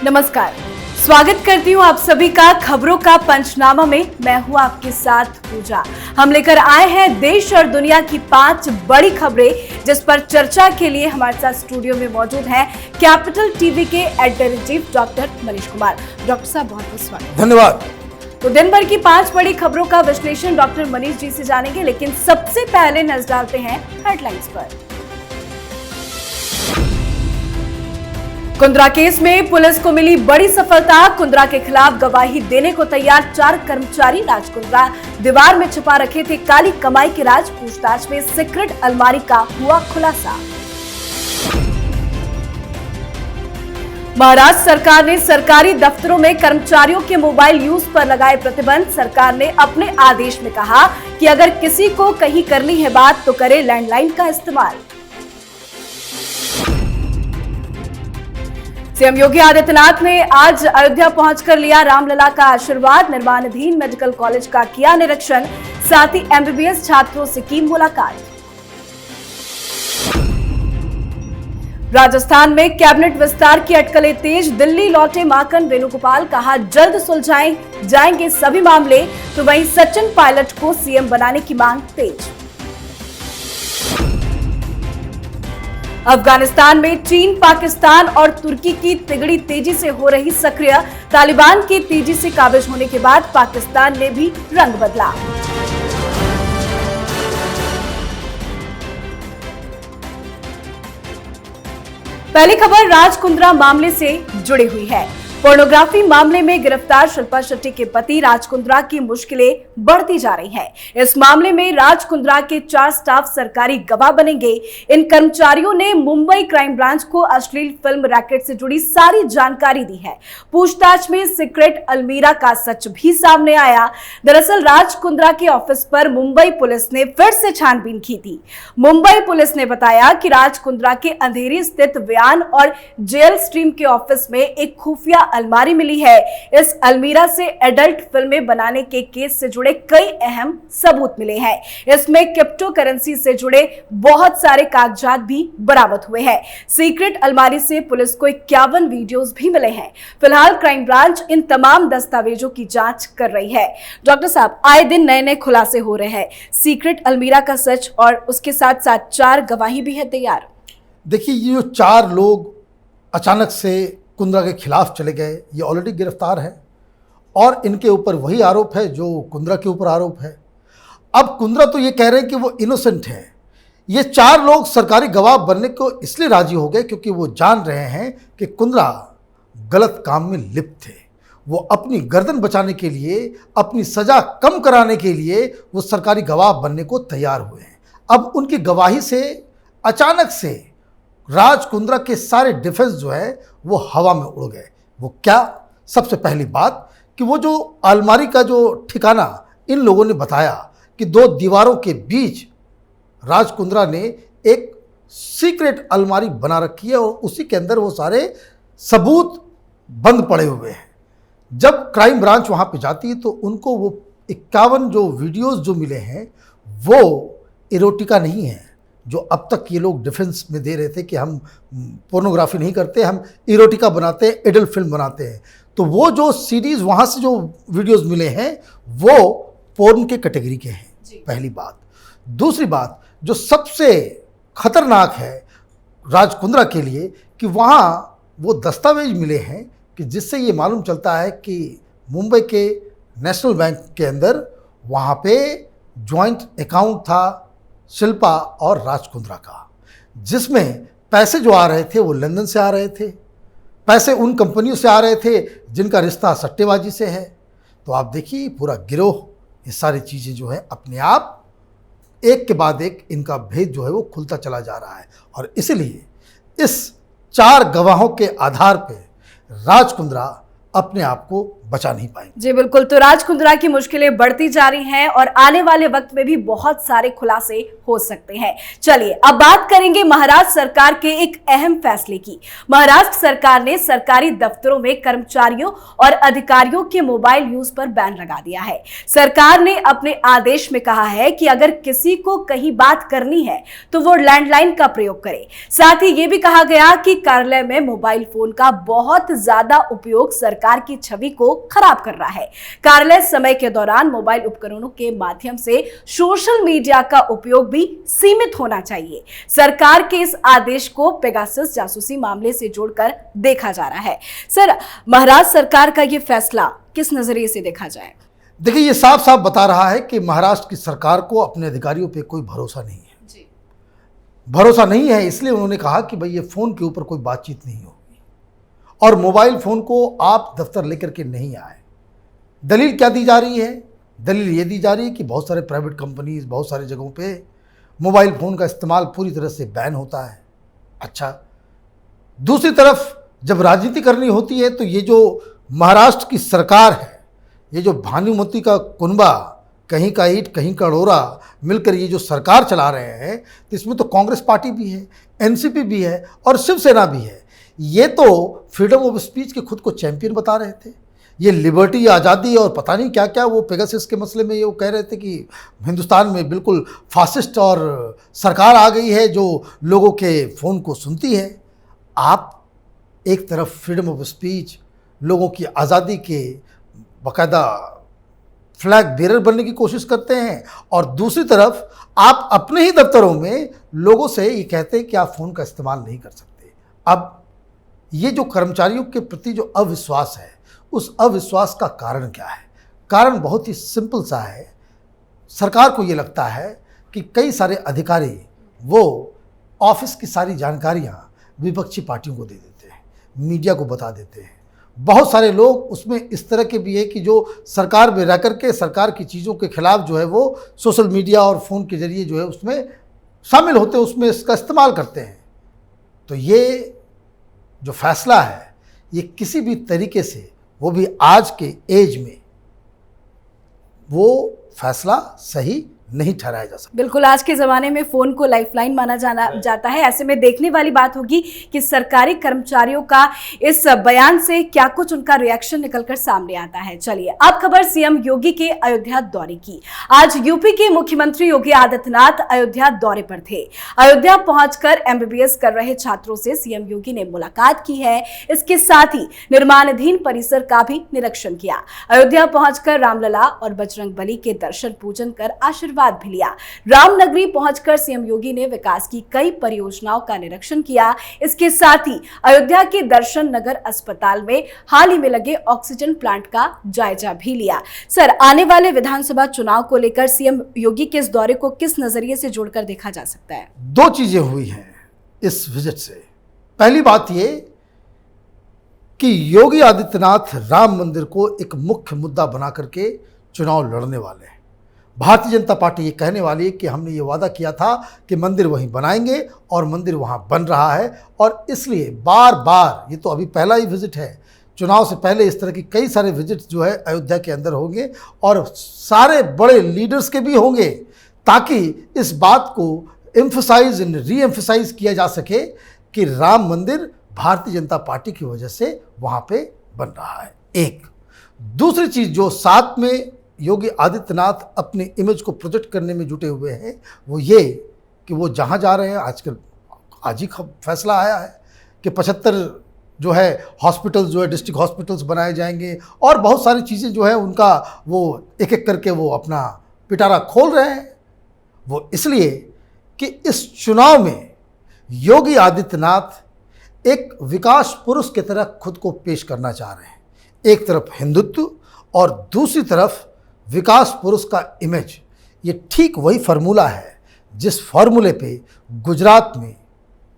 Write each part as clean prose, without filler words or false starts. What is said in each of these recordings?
नमस्कार, स्वागत करती हूँ आप सभी का खबरों का पंचनामा में। मैं हूँ आपके साथ पूजा। हम लेकर आए हैं देश और दुनिया की 5 बड़ी खबरें, जिस पर चर्चा के लिए हमारे साथ स्टूडियो में मौजूद हैं कैपिटल टीवी के editor in chief doctor Manish Kumar. Doctor साहब, बहुत बहुत स्वागत। धन्यवाद। तो दिन भर की 5 बड़ी खबरों का विश्लेषण डॉक्टर मनीष जी से जानेंगे, लेकिन सबसे पहले नजर डालते हैं हेडलाइंस पर। कुंद्रा केस में पुलिस को मिली बड़ी सफलता। कुंद्रा के खिलाफ गवाही देने को तैयार 4 कर्मचारी। राज कुंद्रा दीवार में छुपा रखे थे काली कमाई के राज। पूछताछ में सीक्रेट अलमारी का हुआ खुलासा। महाराष्ट्र सरकार ने सरकारी दफ्तरों में कर्मचारियों के मोबाइल यूज पर लगाए प्रतिबंध। सरकार ने अपने आदेश में कहा कि अगर किसी को कहीं करनी है बात तो करे लैंडलाइन का इस्तेमाल। सीएम योगी आदित्यनाथ ने आज अयोध्या पहुंचकर लिया रामलला का आशीर्वाद। निर्माणाधीन मेडिकल कॉलेज का किया निरीक्षण, साथ ही एमबीबीएस छात्रों से की मुलाकात। राजस्थान में कैबिनेट विस्तार की अटकलें तेज। दिल्ली लौटे माकन वेणुगोपाल, कहा जल्द सुलझाए जाएंगे सभी मामले। तो वहीं सचिन पायलट को सीएम बनाने की मांग तेज। अफगानिस्तान में चीन, पाकिस्तान और तुर्की की तिगड़ी तेजी से हो रही सक्रिय। तालिबान के तेजी से काबिज होने के बाद पाकिस्तान ने भी रंग बदला। पहली खबर राज कुंद्रा मामले से जुड़ी हुई है। पोर्नोग्राफी मामले में गिरफ्तार शिल्पा शेट्टी के पति राज कुंद्रा की मुश्किलें बढ़ती जा रही हैं। इस मामले में राज कुंद्रा के 4 स्टाफ सरकारी गवाह बनेंगे। इन कर्मचारियों ने मुंबई क्राइम ब्रांच को अश्लील फिल्म रैकेट से जुड़ी सारी जानकारी दी है। पूछताछ में सीक्रेट अलमीरा का सच भी सामने आया। दरअसल राज कुंद्रा के ऑफिस पर मुंबई पुलिस ने फिर से छानबीन की थी। मुंबई पुलिस ने बताया कि राज कुंद्रा के अंधेरी स्थित व्यान और जेल स्ट्रीम के ऑफिस में एक खुफिया अलमारी मिली है। इस अलमीरा से एडल्ट फिल्में बनाने के केस से जुड़े कई अहम सबूत मिले हैं। इसमें क्रिप्टो करेंसी से जुड़े बहुत सारे कागजात भी बरामद हुए हैं। सीक्रेट अलमारी से पुलिस को 51 वीडियोस भी मिले हैं। फिलहाल क्राइम ब्रांच इन तमाम दस्तावेजों की जांच कर रही है। डॉक्टर साहब, आए दिन नए नए खुलासे हो रहे हैं। सीक्रेट अलमीरा का सच और उसके साथ साथ 4 गवाही भी है तैयार। देखिए, ये जो 4 लोग अचानक से कुंद्रा के खिलाफ चले गए, ये ऑलरेडी गिरफ्तार है और इनके ऊपर वही आरोप है जो कुंद्रा के ऊपर आरोप है। अब कुंद्रा तो ये कह रहे हैं कि वो इनोसेंट है। ये 4 लोग सरकारी गवाह बनने को इसलिए राजी हो गए क्योंकि वो जान रहे हैं कि कुंद्रा गलत काम में लिप्त थे। वो अपनी गर्दन बचाने के लिए, अपनी सजा कम कराने के लिए वो सरकारी गवाह बनने को तैयार हुए हैं। अब उनकी गवाही से अचानक से राज कुंद्रा के सारे डिफेंस जो है वो हवा में उड़ गए। वो क्या? सबसे पहली बात कि वो जो अलमारी का जो ठिकाना इन लोगों ने बताया कि 2 दीवारों के बीच राज कुंद्रा ने एक सीक्रेट अलमारी बना रखी है और उसी के अंदर वो सारे सबूत बंद पड़े हुए हैं। जब क्राइम ब्रांच वहाँ पे जाती है तो उनको वो 51 जो वीडियोस जो मिले हैं वो इरोटिका नहीं है, जो अब तक ये लोग डिफेंस में दे रहे थे कि हम पोर्नोग्राफी नहीं करते, हम इरोटिका बनाते हैं, एडल्ट फिल्म बनाते हैं। तो वो जो सीरीज़ वहाँ से जो वीडियोस मिले हैं वो पोर्न के कैटेगरी के हैं, पहली बात। दूसरी बात जो सबसे खतरनाक है राज कुंद्रा के लिए कि वहाँ वो दस्तावेज मिले हैं कि जिससे ये मालूम चलता है कि मुंबई के नेशनल बैंक के अंदर वहाँ पे जॉइंट अकाउंट था शिल्पा और राज कुंद्रा का, जिसमें पैसे जो आ रहे थे वो लंदन से आ रहे थे, पैसे उन कंपनियों से आ रहे थे जिनका रिश्ता सट्टेबाजी से है। तो आप देखिए पूरा गिरोह, ये सारी चीज़ें जो है अपने आप एक के बाद एक इनका भेद जो है वो खुलता चला जा रहा है। और इसलिए इस 4 गवाहों के आधार पर राज कुंद्रा अपने आप को बचा नहीं पाएंगे। जी बिल्कुल, तो राज कुंद्रा की मुश्किलें बढ़ती जा रही हैं और आने वाले वक्त में भी बहुत सारे खुलासे हो सकते हैं। चलिए अब बात करेंगे महाराष्ट्र सरकार के एक अहम फैसले की। महाराष्ट्र सरकार ने सरकारी दफ्तरों में कर्मचारियों और अधिकारियों के मोबाइल यूज पर बैन लगा दिया है। सरकार ने अपने आदेश में कहा है कि अगर किसी को कहीं बात करनी है तो वो लैंडलाइन का प्रयोग करे। साथ ही ये भी कहा गया कि कार्यालय में मोबाइल फोन का बहुत ज्यादा उपयोग सरकार की छवि को खराब कर रहा है। कार्यालय समय के दौरान मोबाइल उपकरणों के माध्यम से सोशल मीडिया का उपयोग भी सीमित होना चाहिए। सरकार के इस आदेश को पेगासस जासूसी मामले से जोड़कर देखा जा रहा है। सर, महाराष्ट्र सरकार का यह फैसला किस नजरिए से देखा जाए? देखिए, ये साफ साफ बता रहा है कि महाराष्ट्र की सरकार को अपने अधिकारियों पे कोई भरोसा नहीं है। जी। भरोसा नहीं है, इसलिए उन्होंने कहा कि भाई ये फोन के ऊपर कोई बातचीत नहीं होगी और मोबाइल फोन को आप दफ्तर लेकर के नहीं आए। दलील क्या दी जा रही है? दलील ये दी जा रही है कि बहुत सारे प्राइवेट कंपनीज, बहुत सारी जगहों पे मोबाइल फ़ोन का इस्तेमाल पूरी तरह से बैन होता है। अच्छा, दूसरी तरफ जब राजनीति करनी होती है तो ये जो महाराष्ट्र की सरकार है, ये जो भानुमति का कुनबा, कहीं का ईंट कहीं का डोरा मिलकर ये जो सरकार चला रहे हैं, तो इसमें तो कांग्रेस पार्टी भी है, एनसीपी भी है और शिवसेना भी है। ये तो फ्रीडम ऑफ स्पीच के खुद को चैंपियन बता रहे थे। ये लिबर्टी, आज़ादी और पता नहीं क्या क्या, वो पेगासस के मसले में ये वो कह रहे थे कि हिंदुस्तान में बिल्कुल फासिस्ट और सरकार आ गई है जो लोगों के फ़ोन को सुनती है। आप एक तरफ फ्रीडम ऑफ स्पीच, लोगों की आज़ादी के बाकायदा फ्लैग बेरर बनने की कोशिश करते हैं और दूसरी तरफ आप अपने ही दफ्तरों में लोगों से ये कहते हैं कि आप फ़ोन का इस्तेमाल नहीं कर सकते। अब ये जो कर्मचारियों के प्रति जो अविश्वास है, उस अविश्वास का कारण क्या है? कारण बहुत ही सिंपल सा है। सरकार को ये लगता है कि कई सारे अधिकारी वो ऑफिस की सारी जानकारियाँ विपक्षी पार्टियों को दे देते हैं, मीडिया को बता देते हैं। बहुत सारे लोग उसमें इस तरह के भी है कि जो सरकार में रह कर के सरकार की चीज़ों के खिलाफ जो है वो सोशल मीडिया और फ़ोन के ज़रिए जो है उसमें शामिल होते हैं, उसमें इसका इस्तेमाल करते हैं। तो ये जो फैसला है, ये किसी भी तरीके से, वो भी आज के एज में, वो फैसला सही नहीं ठहराया जा सकता। बिल्कुल, आज के ज़माने में फ़ोन को लाइफलाइन माना जाता है। ऐसे में देखने वाली बात होगी कि सरकारी कर्मचारियों का इस बयान से क्या कुछ उनका रिएक्शन निकलकर सामने आता है। चलिए अब खबर सीएम योगी के अयोध्या दौरे की। आज यूपी के मुख्यमंत्री योगी आदित्यनाथ अयोध्या दौरे पर थे। अयोध्या पहुंचकर एमबीबीएस कर रहे छात्रों से सीएम योगी ने मुलाकात की है। इसके साथ ही निर्माणाधीन परिसर का भी निरीक्षण किया। अयोध्या पहुंचकर रामलला और बजरंगबली के दर्शन पूजन कर आशीर्वाद भी लिया। रामनगरी पहुंचकर सीएम योगी ने विकास की कई परियोजनाओं का निरीक्षण किया। इसके साथ ही अयोध्या के दर्शन नगर अस्पताल में हाल ही में लगे ऑक्सीजन प्लांट का जायजा भी लिया। सर, आने वाले विधानसभा चुनाव को लेकर सीएम योगी के इस दौरे को किस नजरिए से जोड़कर देखा जा सकता है? दो चीजें हुई हैं इस विजिट से। पहली बात ये कि योगी आदित्यनाथ राम मंदिर को एक मुख्य मुद्दा बना करके चुनाव लड़ने वाले हैं। भारतीय जनता पार्टी ये कहने वाली है कि हमने ये वादा किया था कि मंदिर वहीं बनाएंगे और मंदिर वहाँ बन रहा है, और इसलिए बार बार, ये तो अभी पहला ही विजिट है, चुनाव से पहले इस तरह की कई सारे विजिट जो है अयोध्या के अंदर होंगे और सारे बड़े लीडर्स के भी होंगे, ताकि इस बात को एम्फसाइज री-एम्फसाइज किया जा सके कि राम मंदिर भारतीय जनता पार्टी की वजह से वहाँ पे बन रहा है। एक दूसरी चीज़ जो साथ में योगी आदित्यनाथ अपनी इमेज को प्रोजेक्ट करने में जुटे हुए हैं, वो ये कि वो जहाँ जा रहे हैं, आजकल आज ही फैसला आया है कि 75 जो है हॉस्पिटल्स जो है डिस्ट्रिक्ट हॉस्पिटल्स बनाए जाएंगे और बहुत सारी चीज़ें जो है उनका वो एक एक करके वो अपना पिटारा खोल रहे हैं। वो इसलिए कि इस चुनाव में योगी आदित्यनाथ एक विकास पुरुष की तरह खुद को पेश करना चाह रहे हैं। एक तरफ हिंदुत्व और दूसरी तरफ विकास पुरुष का इमेज। ये ठीक वही फार्मूला है जिस फार्मूले पे गुजरात में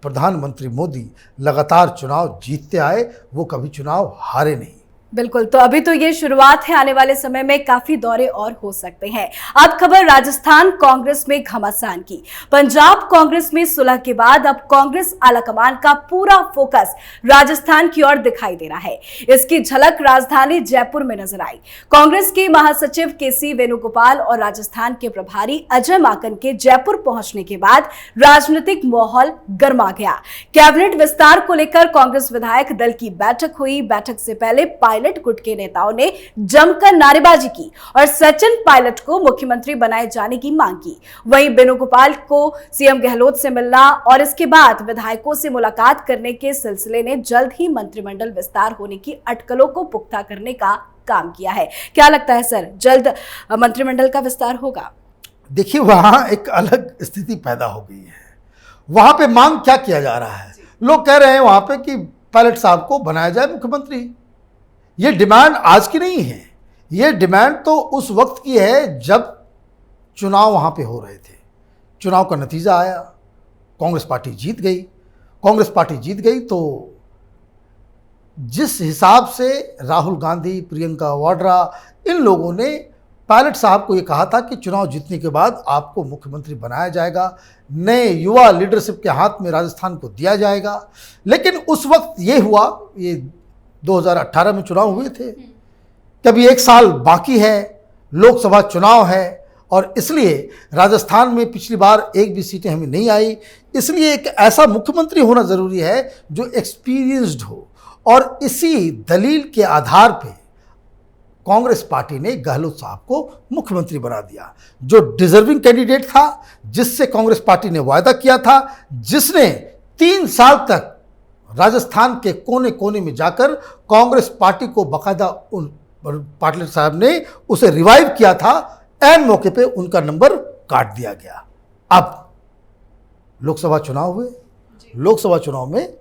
प्रधानमंत्री मोदी लगातार चुनाव जीतते आए, वो कभी चुनाव हारे नहीं। बिल्कुल, तो अभी तो ये शुरुआत है, आने वाले समय में काफी दौरे और हो सकते हैं। अब खबर राजस्थान कांग्रेस में घमासान की। पंजाब कांग्रेस में सुलह के बाद अब कांग्रेस आलाकमान का पूरा फोकस राजस्थान की ओर दिखाई दे रहा है। इसकी झलक राजधानी जयपुर में नजर आई। कांग्रेस के महासचिव केसी वेणुगोपाल और राजस्थान के प्रभारी अजय माकन के जयपुर पहुंचने के बाद राजनीतिक माहौल गर्मा गया। कैबिनेट विस्तार को लेकर कांग्रेस विधायक दल की बैठक हुई। बैठक से पहले पायलट गुट के नेताओं ने जमकर नारेबाजी की और सचिन पायलट को मुख्यमंत्री बनाए जाने की मांग की। वहीं वेणुगोपाल को सीएम गहलोत से मिलना और इसके बाद विधायकों से मुलाकात करने के सिलसिले ने जल्द ही मंत्रिमंडल विस्तार होने की अटकलों को पुख्ता करने का काम किया है। क्या लगता है सर, जल्द मंत्रिमंडल का विस्तार होगा? देखिए, वहां एक अलग स्थिति पैदा हो गई है। वहां पे मांग क्या किया जा रहा है? लोग कह रहे हैं वहां पे कि पायलट साहब को बनाया जाए मुख्यमंत्री। ये डिमांड आज की नहीं है, ये डिमांड तो उस वक्त की है जब चुनाव वहाँ पे हो रहे थे। चुनाव का नतीजा आया, कांग्रेस पार्टी जीत गई। कांग्रेस पार्टी जीत गई तो जिस हिसाब से राहुल गांधी, प्रियंका वाड्रा, इन लोगों ने पायलट साहब को ये कहा था कि चुनाव जीतने के बाद आपको मुख्यमंत्री बनाया जाएगा, नए युवा लीडरशिप के हाथ में राजस्थान को दिया जाएगा। लेकिन उस वक्त ये हुआ, ये 2018 में चुनाव हुए थे, कभी एक साल बाकी है, लोकसभा चुनाव है और इसलिए राजस्थान में पिछली बार एक भी सीटें हमें नहीं आई। इसलिए एक ऐसा मुख्यमंत्री होना ज़रूरी है जो एक्सपीरियंस्ड हो और इसी दलील के आधार पे कांग्रेस पार्टी ने गहलोत साहब को मुख्यमंत्री बना दिया, जो डिजर्विंग कैंडिडेट था, जिससे कांग्रेस पार्टी ने वायदा किया था, जिसने 3 साल तक राजस्थान के कोने कोने में जाकर कांग्रेस पार्टी को बकायदा उन पाटिल साहब ने उसे रिवाइव किया था। ऐन मौके पे उनका नंबर काट दिया गया। अब लोकसभा चुनाव हुए, लोकसभा चुनाव में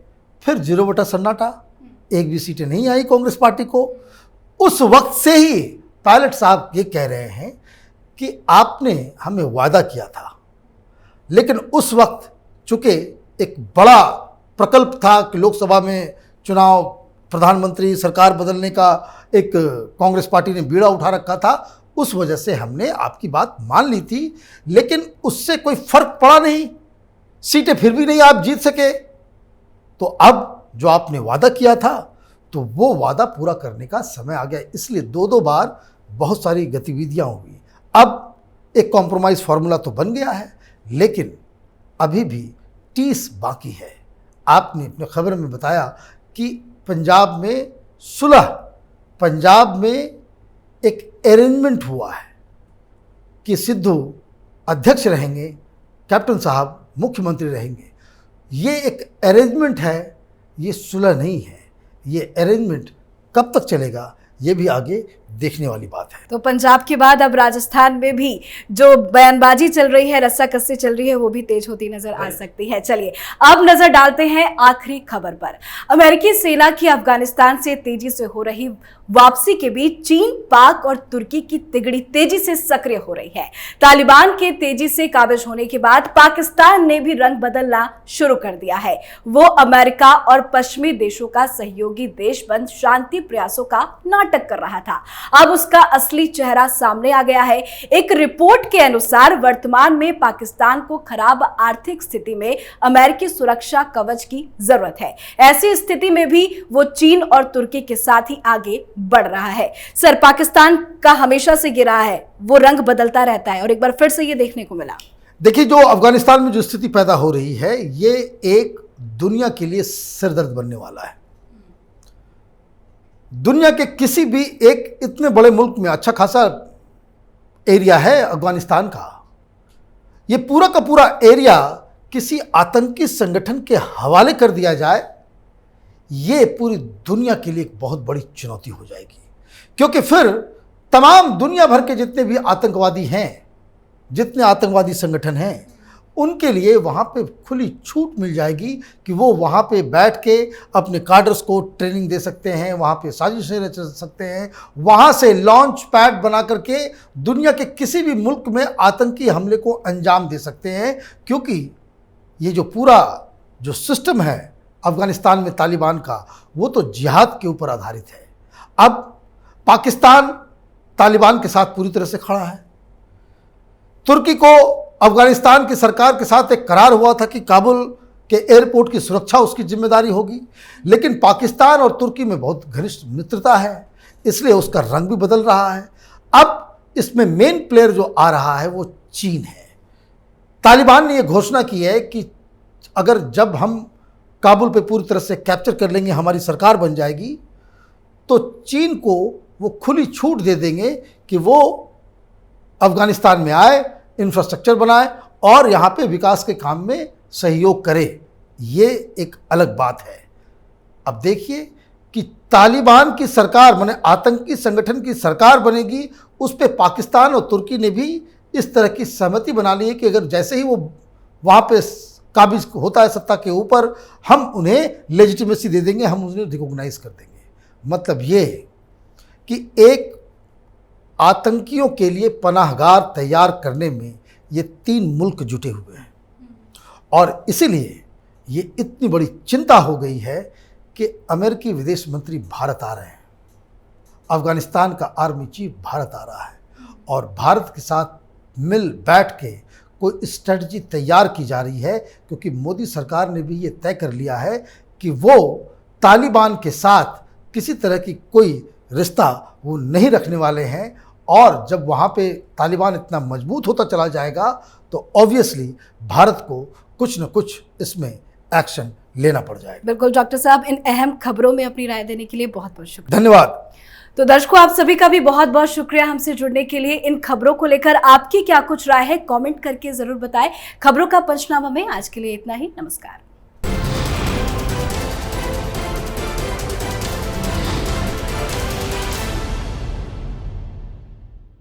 फिर 0 सन्नाटा, एक भी सीटें नहीं आई कांग्रेस पार्टी को। उस वक्त से ही पायलट साहब ये कह रहे हैं कि आपने हमें वादा किया था, लेकिन उस वक्त चूंकि एक बड़ा प्रकल्प था कि लोकसभा में चुनाव, प्रधानमंत्री, सरकार बदलने का एक कांग्रेस पार्टी ने बीड़ा उठा रखा था, उस वजह से हमने आपकी बात मान ली थी, लेकिन उससे कोई फर्क पड़ा नहीं, सीटें फिर भी नहीं आप जीत सके। तो अब जो आपने वादा किया था तो वो वादा पूरा करने का समय आ गया। इसलिए 2 बार बहुत सारी गतिविधियां हुई। अब एक कॉम्प्रोमाइज़ फार्मूला तो बन गया है, लेकिन अभी भी 30 बाकी है। आपने अपने खबर में बताया कि पंजाब में सुलह, पंजाब में एक अरेंजमेंट हुआ है कि सिद्धू अध्यक्ष रहेंगे, कैप्टन साहब मुख्यमंत्री रहेंगे। ये एक अरेंजमेंट है, ये सुलह नहीं है। ये अरेंजमेंट कब तक चलेगा, ये भी आगे देखने वाली बात है। तो पंजाब के बाद अब राजस्थान में भी जो बयानबाजी चल रही है, रस्साकस्सी चल रही है, वो भी तेज होती नजर आ सकती है। चलिए अब नजर डालते हैं आखिरी खबर पर। अमेरिकी सेना की अफगानिस्तान से तेजी से हो रही वापसी के बीच चीन, पाक और तुर्की की तिगड़ी तेजी से सक्रिय हो रही है। तालिबान के तेजी से काबिज होने के बाद पाकिस्तान ने भी रंग बदलना शुरू कर दिया है। वो अमेरिका और पश्चिमी देशों का सहयोगी देश बन शांति प्रयासों का नाटक कर रहा था। अब उसका असली चेहरा सामने आ गया है। एक रिपोर्ट के अनुसार वर्तमान में पाकिस्तान को खराब आर्थिक स्थिति में अमेरिकी सुरक्षा कवच की जरूरत है। ऐसी स्थिति में भी वो चीन और तुर्की के साथ ही आगे बढ़ रहा है। सर, पाकिस्तान का हमेशा से गिरा है, वो रंग बदलता रहता है और एक बार फिर से ये देखने को मिला। देखिए, जो अफगानिस्तान में जो स्थिति पैदा हो रही है, ये एक दुनिया के लिए सिरदर्द बनने वाला है। दुनिया के किसी भी एक इतने बड़े मुल्क में अच्छा खासा एरिया है अफगानिस्तान का, ये पूरा का पूरा एरिया किसी आतंकी संगठन के हवाले कर दिया जाए, ये पूरी दुनिया के लिए एक बहुत बड़ी चुनौती हो जाएगी। क्योंकि फिर तमाम दुनिया भर के जितने भी आतंकवादी हैं, जितने आतंकवादी संगठन हैं, उनके लिए वहाँ पे खुली छूट मिल जाएगी कि वो वहाँ पे बैठ के अपने काडर्स को ट्रेनिंग दे सकते हैं, वहाँ पे साजिशें रच सकते हैं, वहाँ से लॉन्च पैड बना करके दुनिया के किसी भी मुल्क में आतंकी हमले को अंजाम दे सकते हैं। क्योंकि ये जो पूरा जो सिस्टम है अफ़गानिस्तान में तालिबान का, वो तो जिहाद के ऊपर आधारित है। अब पाकिस्तान तालिबान के साथ पूरी तरह से खड़ा है। तुर्की को अफगानिस्तान की सरकार के साथ एक करार हुआ था कि काबुल के एयरपोर्ट की सुरक्षा उसकी जिम्मेदारी होगी, लेकिन पाकिस्तान और तुर्की में बहुत घनिष्ठ मित्रता है, इसलिए उसका रंग भी बदल रहा है। अब इसमें मेन प्लेयर जो आ रहा है वो चीन है। तालिबान ने यह घोषणा की है कि अगर जब हम काबुल पे पूरी तरह से कैप्चर कर लेंगे, हमारी सरकार बन जाएगी, तो चीन को वो खुली छूट दे देंगे कि वो अफगानिस्तान में आए, इंफ्रास्ट्रक्चर बनाए और यहाँ पे विकास के काम में सहयोग करे। ये एक अलग बात है। अब देखिए कि तालिबान की सरकार माने आतंकी संगठन की सरकार बनेगी, उस पे पाकिस्तान और तुर्की ने भी इस तरह की सहमति बना ली है कि अगर जैसे ही वो वहाँ पे काबिज होता है सत्ता के ऊपर, हम उन्हें लेजिटिमेसी दे देंगे, हम उन्हें रिकॉग्नाइज कर देंगे। मतलब ये कि एक आतंकियों के लिए पनाहगार तैयार करने में ये 3 मुल्क जुटे हुए हैं और इसीलिए ये इतनी बड़ी चिंता हो गई है कि अमेरिकी विदेश मंत्री भारत आ रहे हैं, अफगानिस्तान का आर्मी चीफ भारत आ रहा है और भारत के साथ मिल बैठ के कोई स्ट्रेटजी तैयार की जा रही है, क्योंकि मोदी सरकार ने भी ये तय कर लिया है कि वो तालिबान के साथ किसी तरह की कोई रिश्ता वो नहीं रखने वाले हैं। और जब वहाँ पे तालिबान इतना मजबूत होता चला जाएगा तो ऑब्वियसली भारत को कुछ न कुछ इसमें एक्शन लेना पड़ जाएगा। बिल्कुल डॉक्टर साहब, इन अहम खबरों में अपनी राय देने के लिए बहुत बहुत शुक्रिया। धन्यवाद। तो दर्शकों, आप सभी का भी बहुत बहुत शुक्रिया हमसे जुड़ने के लिए। इन खबरों को लेकर आपकी क्या कुछ राय है, कमेंट करके जरूर बताएं। खबरों का पंचनामा में आज के लिए इतना ही। नमस्कार।